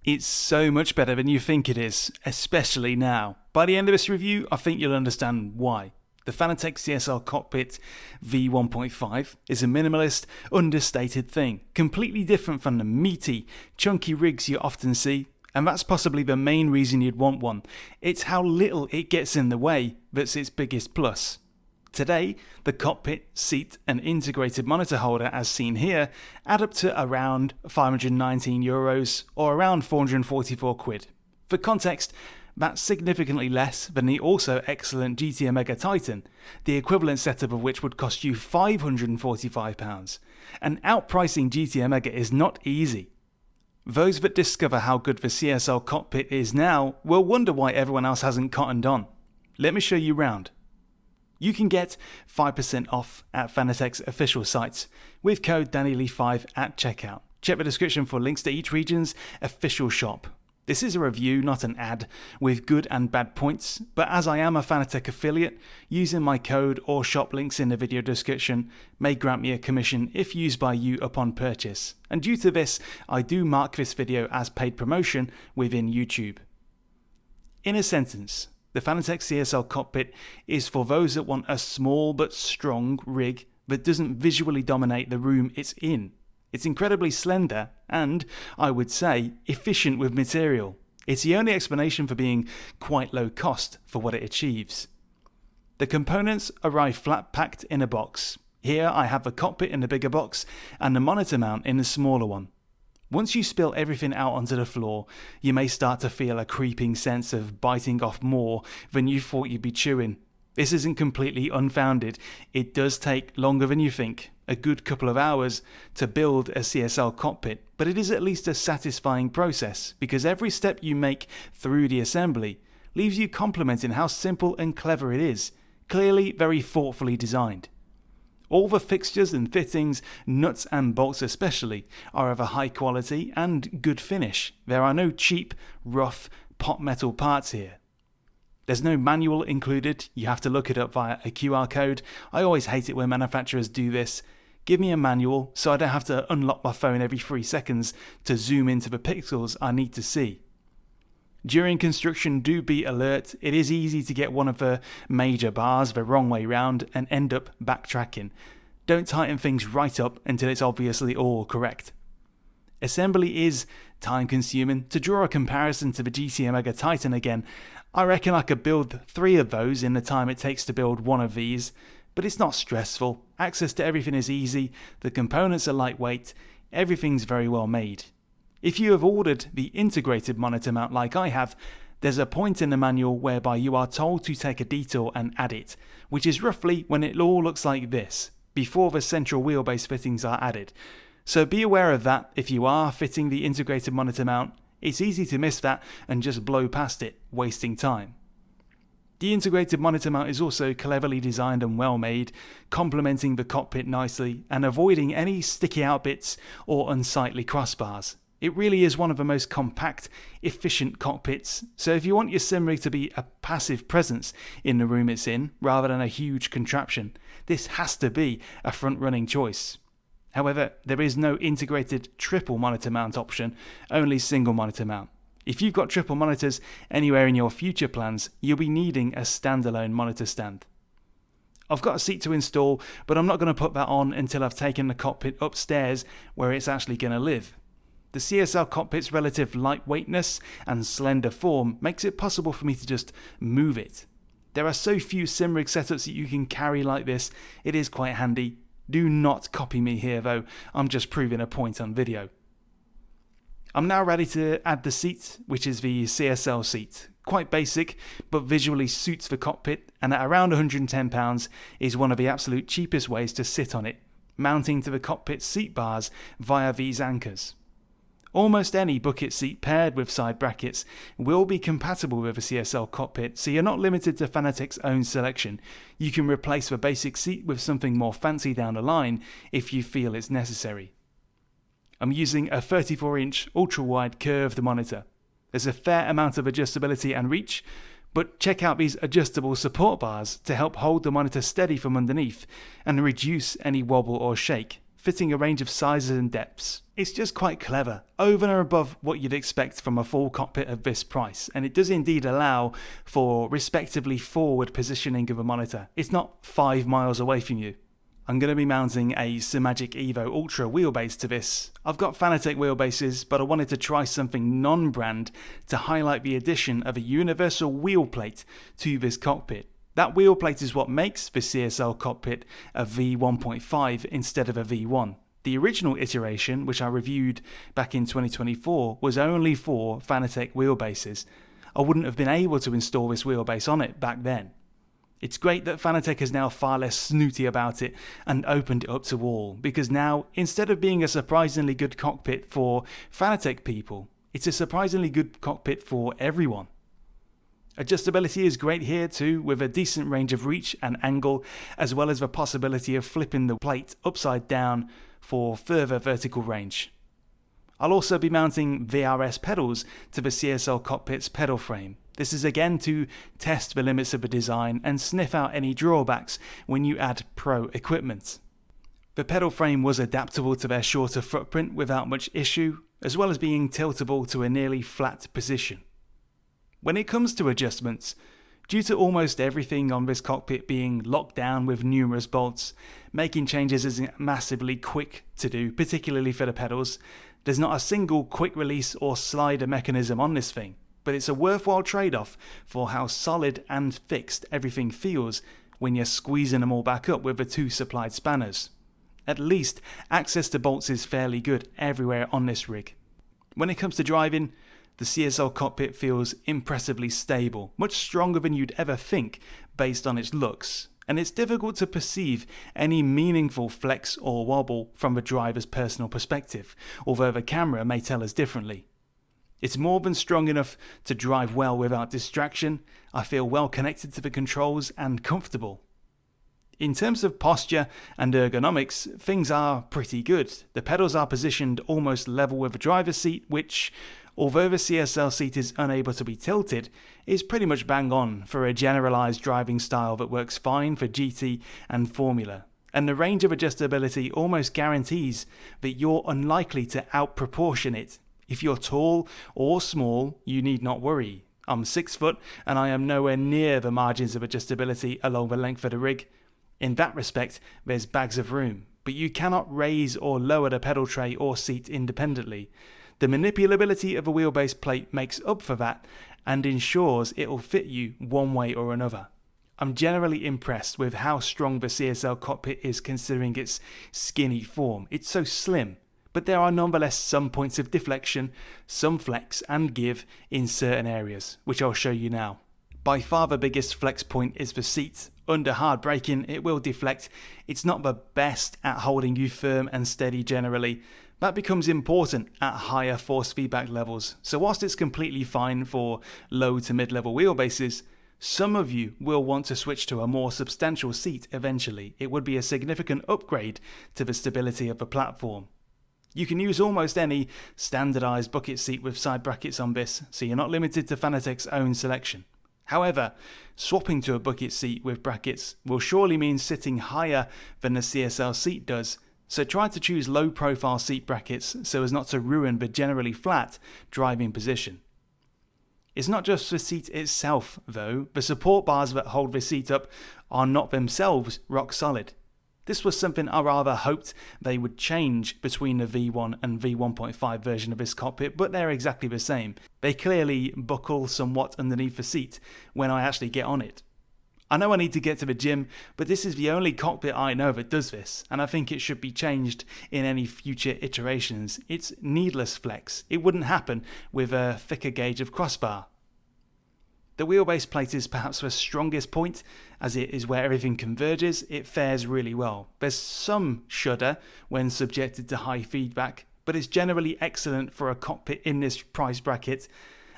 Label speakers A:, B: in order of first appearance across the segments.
A: It's so much better than you think it is, especially now. By the end of this review, I think you'll understand why. The Fanatec CSL Cockpit V1.5 is a minimalist, understated thing, completely different from the meaty, chunky rigs you often see, and that's possibly the main reason you'd want one. It's how little it gets in the way that's its biggest plus. Today, the cockpit, seat and integrated monitor holder as seen here add up to around €519 or around 444 quid. For context, that's significantly less than the also excellent GT Omega Titan, the equivalent setup of which would cost you £545. And outpricing GT Omega is not easy. Those that discover how good the CSL Cockpit is now will wonder why everyone else hasn't cottoned on. Let me show you round. You can get 5% off at Fanatec's official sites with code DANIELY5 at checkout. Check the description for links to each region's official shop. This is a review, not an ad, with good and bad points, but as I am a Fanatec affiliate, using my code or shop links in the video description may grant me a commission if used by you upon purchase. And due to this, I do mark this video as paid promotion within YouTube. In a sentence, the Fanatec CSL Cockpit is for those that want a small but strong rig that doesn't visually dominate the room it's in. It's incredibly slender and, I would say, efficient with material. It's the only explanation for being quite low cost for what it achieves. The components arrive flat packed in a box. Here I have the cockpit in the bigger box and the monitor mount in the smaller one. Once you spill everything out onto the floor, you may start to feel a creeping sense of biting off more than you thought you'd be chewing. This isn't completely unfounded. It does take longer than you think, a good couple of hours, to build a CSL cockpit, but it is at least a satisfying process because every step you make through the assembly leaves you complimenting how simple and clever it is, clearly very thoughtfully designed. All the fixtures and fittings, nuts and bolts especially, are of a high quality and good finish. There are no cheap, rough, pot metal parts here. There's no manual included, you have to look it up via a QR code. I always hate it when manufacturers do this. Give me a manual so I don't have to unlock my phone every 3 seconds to zoom into the pixels I need to see. During construction, do be alert. It is easy to get one of the major bars the wrong way round and end up backtracking. Don't tighten things right up until it's obviously all correct. Assembly is time consuming. To draw a comparison to the GT Omega Titan again, I reckon I could build 3 of those in the time it takes to build one of these, but it's not stressful. Access to everything is easy, the components are lightweight, everything's very well made. If you have ordered the integrated monitor mount like I have, there's a point in the manual whereby you are told to take a detour and add it, which is roughly when it all looks like this, before the central wheelbase fittings are added. So be aware of that if you are fitting the integrated monitor mount. It's easy to miss that and just blow past it, wasting time. The integrated monitor mount is also cleverly designed and well made, complementing the cockpit nicely and avoiding any sticky out bits or unsightly crossbars. It really is one of the most compact, efficient cockpits, so if you want your sim rig to be a passive presence in the room it's in, rather than a huge contraption, this has to be a front-running choice. However, there is no integrated triple monitor mount option, only single monitor mount. If you've got triple monitors anywhere in your future plans, you'll be needing a standalone monitor stand. I've got a seat to install, but I'm not going to put that on until I've taken the cockpit upstairs where it's actually going to live. The CSL Cockpit's relative lightweightness and slender form makes it possible for me to just move it. There are so few sim rig setups that you can carry like this, it is quite handy. Do not copy me here though, I'm just proving a point on video. I'm now ready to add the seat, which is the CSL seat. Quite basic, but visually suits the cockpit, and at around £110 is one of the absolute cheapest ways to sit on it, mounting to the cockpit seat bars via these anchors. Almost any bucket seat paired with side brackets will be compatible with a CSL cockpit, so you're not limited to Fanatec's own selection. You can replace the basic seat with something more fancy down the line if you feel it's necessary. I'm using a 34-inch ultra-wide curved monitor. There's a fair amount of adjustability and reach, but check out these adjustable support bars to help hold the monitor steady from underneath and reduce any wobble or shake. fitting a range of sizes and depths. It's just quite clever, over and above what you'd expect from a full cockpit of this price, and it does indeed allow for respectively forward positioning of a monitor. It's not 5 miles away from you. I'm going to be mounting a Simagic Evo Ultra wheelbase to this. I've got Fanatec wheelbases, but I wanted to try something non-brand to highlight the addition of a universal wheel plate to this cockpit. That wheel plate is what makes the CSL Cockpit a V1.5 instead of a V1. The original iteration, which I reviewed back in 2024, was only for Fanatec wheelbases. I wouldn't have been able to install this wheelbase on it back then. It's great that Fanatec is now far less snooty about it and opened it up to all, because now, instead of being a surprisingly good cockpit for Fanatec people, it's a surprisingly good cockpit for everyone. Adjustability is great here too, with a decent range of reach and angle, as well as the possibility of flipping the plate upside down for further vertical range. I'll also be mounting VRS pedals to the CSL Cockpit's pedal frame. This is again to test the limits of the design and sniff out any drawbacks when you add pro equipment. The pedal frame was adaptable to their shorter footprint without much issue, as well as being tiltable to a nearly flat position. When it comes to adjustments, due to almost everything on this cockpit being locked down with numerous bolts, making changes isn't massively quick to do, particularly for the pedals. There's not a single quick release or slider mechanism on this thing, but it's a worthwhile trade-off for how solid and fixed everything feels when you're squeezing them all back up with the 2 supplied spanners. At least, access to bolts is fairly good everywhere on this rig. When it comes to driving, the CSL Cockpit feels impressively stable, much stronger than you'd ever think based on its looks, and it's difficult to perceive any meaningful flex or wobble from the driver's personal perspective, although the camera may tell us differently. It's more than strong enough to drive well without distraction. I feel well connected to the controls and comfortable. In terms of posture and ergonomics, things are pretty good. The pedals are positioned almost level with the driver's seat, which, although the CSL seat is unable to be tilted, is pretty much bang on for a generalised driving style that works fine for GT and Formula. And the range of adjustability almost guarantees that you're unlikely to outproportion it. If you're tall or small, you need not worry. I'm 6 foot and I am nowhere near the margins of adjustability along the length of the rig. In that respect, there's bags of room, but you cannot raise or lower the pedal tray or seat independently. The manipulability of a wheelbase plate makes up for that and ensures it'll fit you one way or another. I'm generally impressed with how strong the CSL Cockpit is considering its skinny form. It's so slim, but there are nonetheless some points of deflection, some flex and give in certain areas, which I'll show you now. By far the biggest flex point is the seat. Under hard braking, it will deflect. It's not the best at holding you firm and steady generally. That becomes important at higher force feedback levels. So whilst it's completely fine for low to mid-level wheelbases, some of you will want to switch to a more substantial seat eventually. It would be a significant upgrade to the stability of the platform. You can use almost any standardized bucket seat with side brackets on this, so you're not limited to Fanatec's own selection. However, swapping to a bucket seat with brackets will surely mean sitting higher than the CSL seat does, so try to choose low profile seat brackets so as not to ruin the generally flat driving position. It's not just the seat itself though, the support bars that hold the seat up are not themselves rock solid. This was something I rather hoped they would change between the V1 and V1.5 version of this cockpit, but they're exactly the same. They clearly buckle somewhat underneath the seat when I actually get on it. I know I need to get to the gym, but this is the only cockpit I know that does this, and I think it should be changed in any future iterations. It's needless flex. It wouldn't happen with a thicker gauge of crossbar. The wheelbase plate is perhaps the strongest point, as it is where everything converges. It fares really well. There's some shudder when subjected to high feedback, but it's generally excellent for a cockpit in this price bracket,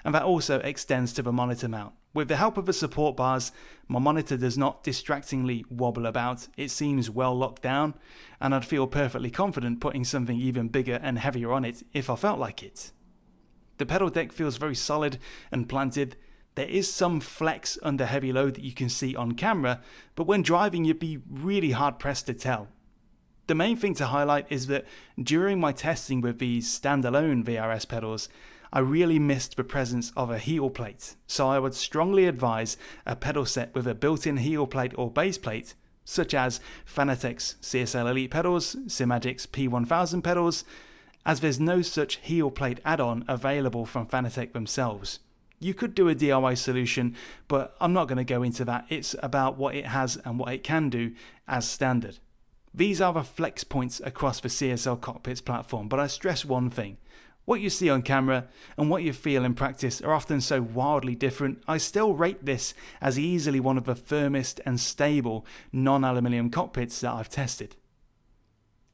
A: and that also extends to the monitor mount. With the help of the support bars, my monitor does not distractingly wobble about. It seems well locked down, and I'd feel perfectly confident putting something even bigger and heavier on it if I felt like it. The pedal deck feels very solid and planted. There is some flex under heavy load that you can see on camera, but when driving you'd be really hard pressed to tell. The main thing to highlight is that during my testing with these standalone VRS pedals, I really missed the presence of a heel plate, so I would strongly advise a pedal set with a built-in heel plate or base plate, such as Fanatec's CSL Elite pedals, Simagic's P1000 pedals, as there's no such heel plate add-on available from Fanatec themselves. You could do a DIY solution, but I'm not going to go into that. It's about what it has and what it can do as standard. These are the flex points across the CSL Cockpits platform, but I stress one thing. What you see on camera and what you feel in practice are often so wildly different. I still rate this as easily one of the firmest and stable non-aluminium cockpits that I've tested.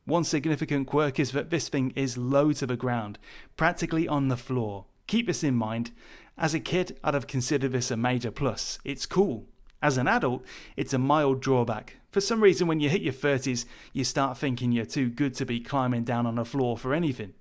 A: One significant quirk is that this thing is low to the ground, practically on the floor. Keep this in mind. As a kid, I'd have considered this a major plus. It's cool. As an adult, it's a mild drawback. For some reason, when you hit your 30s, you start thinking you're too good to be climbing down on the floor for anything.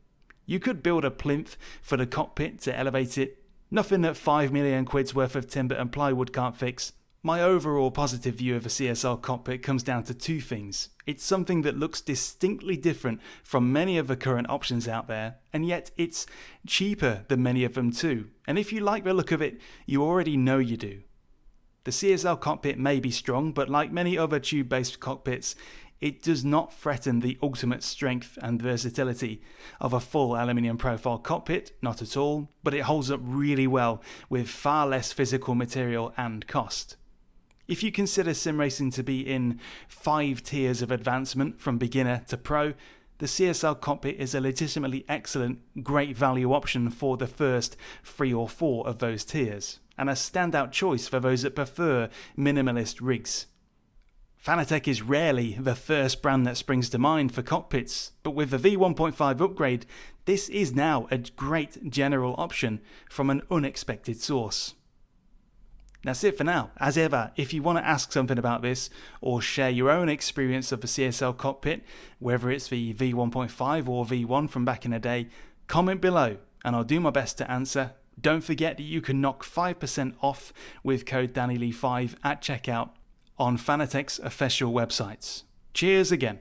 A: You could build a plinth for the cockpit to elevate it. Nothing that 5 million quid's worth of timber and plywood can't fix. My overall positive view of a CSL cockpit comes down to two things. It's something that looks distinctly different from many of the current options out there, and yet it's cheaper than many of them too. And if you like the look of it, you already know you do. The CSL cockpit may be strong, but like many other tube-based cockpits, it does not threaten the ultimate strength and versatility of a full aluminium profile cockpit, not at all, but it holds up really well with far less physical material and cost. If you consider sim racing to be in 5 tiers of advancement from beginner to pro, the CSL Cockpit is a legitimately excellent, great value option for the first 3 or 4 of those tiers, and a standout choice for those that prefer minimalist rigs. Fanatec is rarely the first brand that springs to mind for cockpits, but with the V1.5 upgrade, this is now a great general option from an unexpected source. That's it for now. As ever, if you want to ask something about this or share your own experience of the CSL cockpit, whether it's the V1.5 or V1 from back in the day, comment below and I'll do my best to answer. Don't forget that you can knock 5% off with code DannyLee5 at checkout on Fanatec's official websites. Cheers again.